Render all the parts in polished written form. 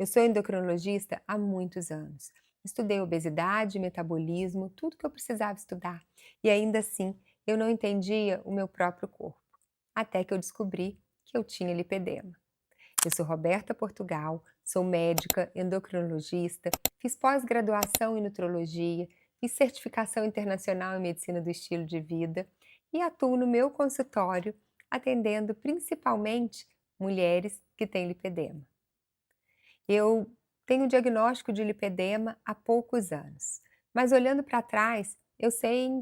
Eu sou endocrinologista há muitos anos. Estudei obesidade, metabolismo, tudo que eu precisava estudar. E ainda assim, eu não entendia o meu próprio corpo. Até que eu descobri que eu tinha lipedema. Eu sou Roberta Portugal, sou médica, endocrinologista, fiz pós-graduação em nutrologia, fiz certificação internacional em medicina do estilo de vida e atuo no meu consultório, atendendo principalmente mulheres que têm lipedema. Eu tenho diagnóstico de lipedema há poucos anos, mas olhando para trás, eu sei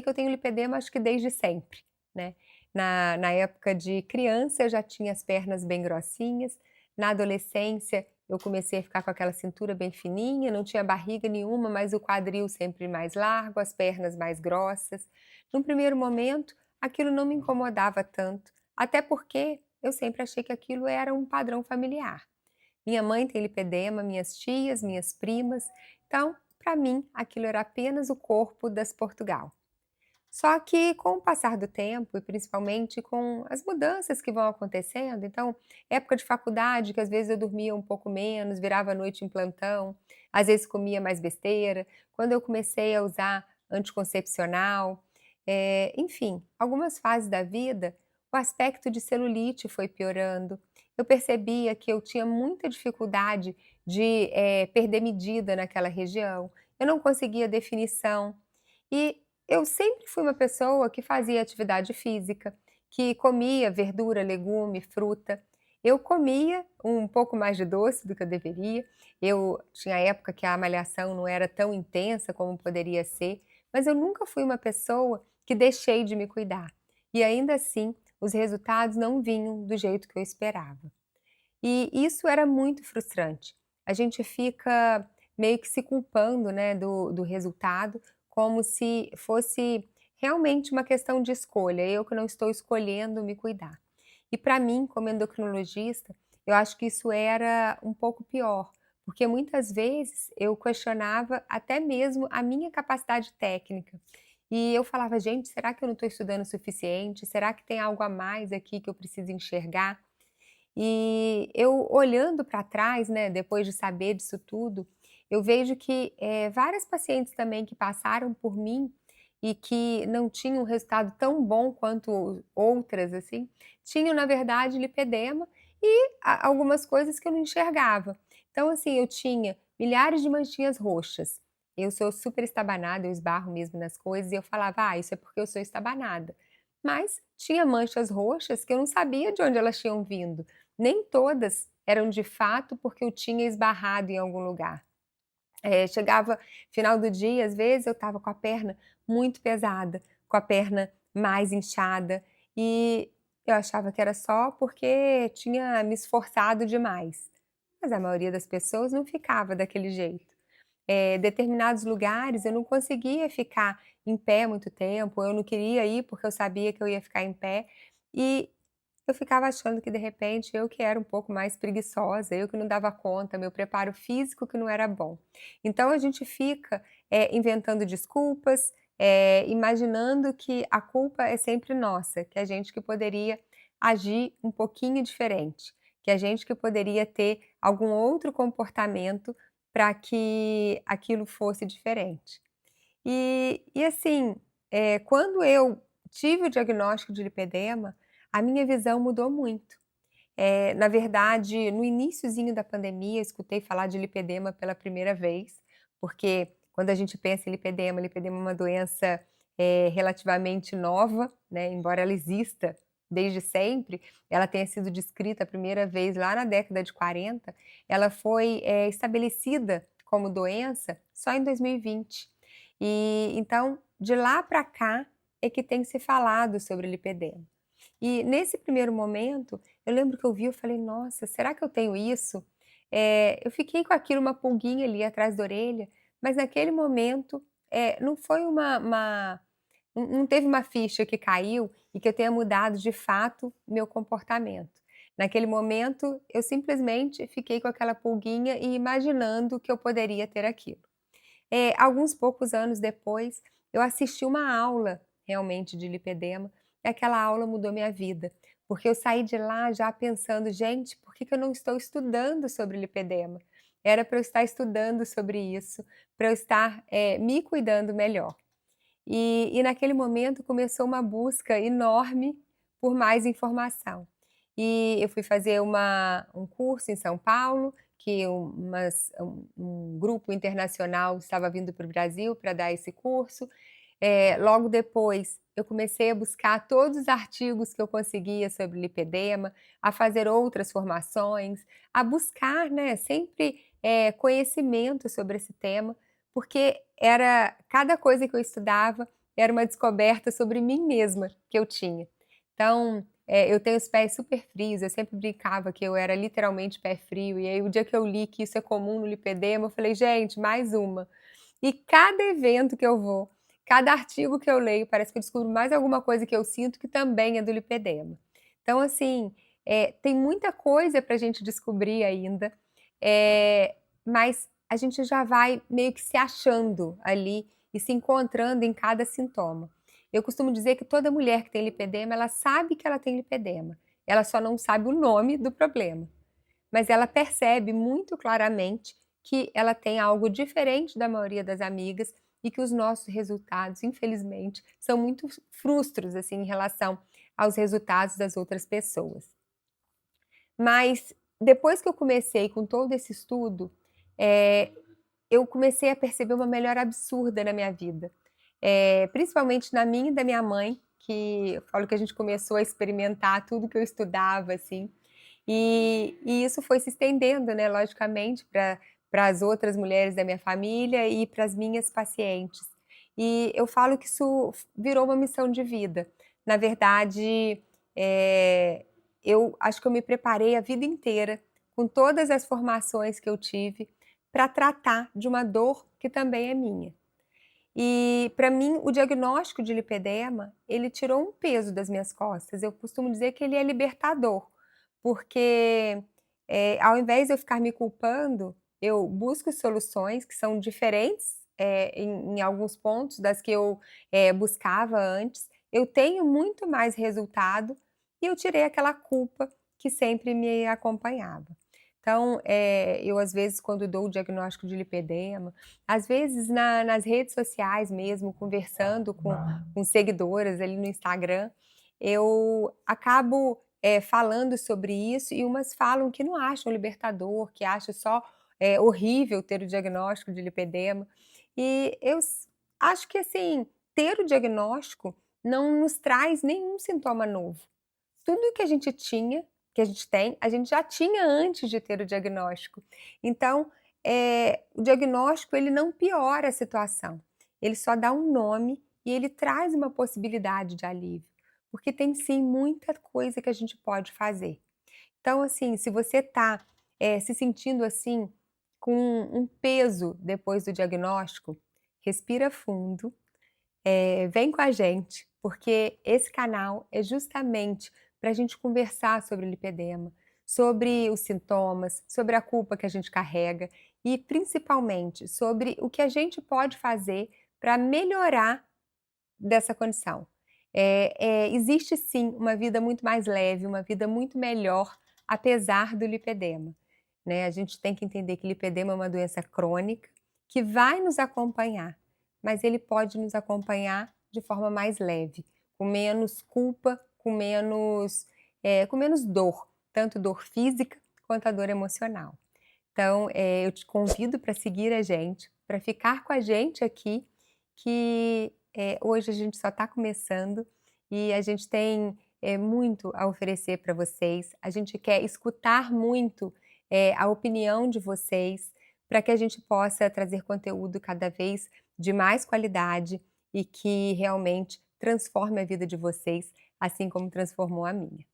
que eu tenho lipedema acho que desde sempre, né. Na época de criança eu já tinha as pernas bem grossinhas, na adolescência eu comecei a ficar com aquela cintura bem fininha, não tinha barriga nenhuma, mas o quadril sempre mais largo, as pernas mais grossas. Num primeiro momento, aquilo não me incomodava tanto, até porque eu sempre achei que aquilo era um padrão familiar. Minha mãe tem lipedema, minhas tias, minhas primas, então, para mim, aquilo era apenas o corpo das Portugal. Só que com o passar do tempo e principalmente com as mudanças que vão acontecendo, então, época de faculdade que às vezes eu dormia um pouco menos, virava a noite em plantão, às vezes comia mais besteira, quando eu comecei a usar anticoncepcional, enfim, algumas fases da vida, o aspecto de celulite foi piorando. Eu percebia que eu tinha muita dificuldade de, perder medida naquela região, eu não conseguia definição. E eu sempre fui uma pessoa que fazia atividade física, que comia verdura, legume, fruta. Eu comia um pouco mais de doce do que eu deveria. Eu tinha época que a malhação não era tão intensa como poderia ser, mas eu nunca fui uma pessoa que deixei de me cuidar. E ainda assim, os resultados não vinham do jeito que eu esperava. E isso era muito frustrante. A gente fica meio que se culpando, né, do resultado, como se fosse realmente uma questão de escolha, eu que não estou escolhendo me cuidar. E para mim, como endocrinologista, eu acho que isso era um pouco pior, porque muitas vezes eu questionava até mesmo a minha capacidade técnica. E eu falava: "Gente, será que eu não estou estudando o suficiente? Será que tem algo a mais aqui que eu preciso enxergar?". E eu olhando para trás, né, depois de saber disso tudo, eu vejo que, várias pacientes também que passaram por mim e que não tinham um resultado tão bom quanto outras, assim, tinham na verdade lipedema e algumas coisas que eu não enxergava. Então, assim, eu tinha milhares de manchinhas roxas. Eu sou super estabanada, eu esbarro mesmo nas coisas e eu falava: "Ah, isso é porque eu sou estabanada". Mas tinha manchas roxas que eu não sabia de onde elas tinham vindo. Nem todas eram de fato porque eu tinha esbarrado em algum lugar. Chegava final do dia, às vezes eu estava com a perna muito pesada, com a perna mais inchada, e eu achava que era só porque tinha me esforçado demais. Mas a maioria das pessoas não ficava daquele jeito. Determinados lugares eu não conseguia ficar em pé muito tempo, eu não queria ir porque eu sabia que eu ia ficar em pé, e eu ficava achando que de repente eu que era um pouco mais preguiçosa, eu que não dava conta, meu preparo físico que não era bom. Então a gente fica, inventando desculpas, imaginando que a culpa é sempre nossa, que a gente que poderia agir um pouquinho diferente, que a gente que poderia ter algum outro comportamento para que aquilo fosse diferente. E assim, quando eu tive o diagnóstico de lipedema, a minha visão mudou muito. Na verdade, no iniciozinho da pandemia, eu escutei falar de lipedema pela primeira vez, porque quando a gente pensa em lipedema, lipedema é uma doença, relativamente nova, né, embora ela exista desde sempre, ela tenha sido descrita a primeira vez lá na década de 40, ela foi, estabelecida como doença só em 2020. E então, de lá para cá, é que tem se falado sobre lipedema. E nesse primeiro momento, eu lembro que eu vi, eu falei: "Nossa, será que eu tenho isso?". Eu fiquei com aquilo, uma pulguinha ali atrás da orelha, mas naquele momento, não foi não teve uma ficha que caiu e que eu tenha mudado de fato meu comportamento. Naquele momento, eu simplesmente fiquei com aquela pulguinha e imaginando que eu poderia ter aquilo. Alguns poucos anos depois, eu assisti uma aula realmente de lipedema, e aquela aula mudou minha vida, porque eu saí de lá já pensando: "Gente, por que que eu não estou estudando sobre lipedema? Era para eu estar estudando sobre isso, para eu estar, me cuidando melhor". E naquele momento começou uma busca enorme por mais informação. E eu fui fazer um curso em São Paulo, que um grupo internacional estava vindo para o Brasil para dar esse curso. Logo depois, eu comecei a buscar todos os artigos que eu conseguia sobre lipedema, a fazer outras formações, a buscar, né, sempre, conhecimento sobre esse tema, porque era cada coisa que eu estudava era uma descoberta sobre mim mesma que eu tinha. Então, eu tenho os pés super frios, eu sempre brincava que eu era literalmente pé frio, e aí o dia que eu li que isso é comum no lipedema, eu falei: "Gente, mais uma". E cada evento que eu vou, cada artigo que eu leio, parece que eu descubro mais alguma coisa que eu sinto que também é do lipedema. Então, assim, tem muita coisa para a gente descobrir ainda, mas a gente já vai meio que se achando ali e se encontrando em cada sintoma. Eu costumo dizer que toda mulher que tem lipedema, ela sabe que ela tem lipedema, ela só não sabe o nome do problema, mas ela percebe muito claramente que ela tem algo diferente da maioria das amigas e que os nossos resultados, infelizmente, são muito frustros, assim, em relação aos resultados das outras pessoas. Mas depois que eu comecei com todo esse estudo, eh, eu comecei a perceber uma melhora absurda na minha vida, principalmente na minha e da minha mãe, que eu falo que a gente começou a experimentar tudo que eu estudava, assim, e isso foi se estendendo, né, logicamente para as outras mulheres da minha família e para as minhas pacientes. E eu falo que isso virou uma missão de vida. Na verdade, eh, eu acho que eu me preparei a vida inteira, com todas as formações que eu tive, para tratar de uma dor que também é minha. E para mim o diagnóstico de lipedema, ele tirou um peso das minhas costas, eu costumo dizer que ele é libertador, porque, ao invés de eu ficar me culpando, eu busco soluções que são diferentes, em alguns pontos das que eu, buscava antes, eu tenho muito mais resultado, e eu tirei aquela culpa que sempre me acompanhava. Então, eu às vezes quando dou o diagnóstico de lipedema, às vezes nas redes sociais mesmo, conversando com seguidoras ali no Instagram, eu acabo, falando sobre isso e umas falam que não acham libertador, que acham só, horrível ter o diagnóstico de lipedema. E eu acho que assim, ter o diagnóstico não nos traz nenhum sintoma novo. Tudo que a gente tinha, que a gente tem, a gente já tinha antes de ter o diagnóstico. Então, o diagnóstico ele não piora a situação, ele só dá um nome e ele traz uma possibilidade de alívio, porque tem sim muita coisa que a gente pode fazer. Então, assim, se você está, se sentindo assim, com um peso depois do diagnóstico, respira fundo, vem com a gente, porque esse canal é justamente para a gente conversar sobre o lipedema, sobre os sintomas, sobre a culpa que a gente carrega e principalmente sobre o que a gente pode fazer para melhorar dessa condição. Existe sim uma vida muito mais leve, uma vida muito melhor, apesar do lipedema, né. A gente tem que entender que lipedema é uma doença crônica, que vai nos acompanhar, mas ele pode nos acompanhar de forma mais leve, com menos culpa, com menos dor, tanto dor física quanto a dor emocional. Então, eu te convido para seguir a gente, para ficar com a gente aqui, que, hoje a gente só está começando e a gente tem, muito a oferecer para vocês. A gente quer escutar muito, a opinião de vocês, para que a gente possa trazer conteúdo cada vez de mais qualidade e que realmente transforme a vida de vocês, assim como transformou a minha.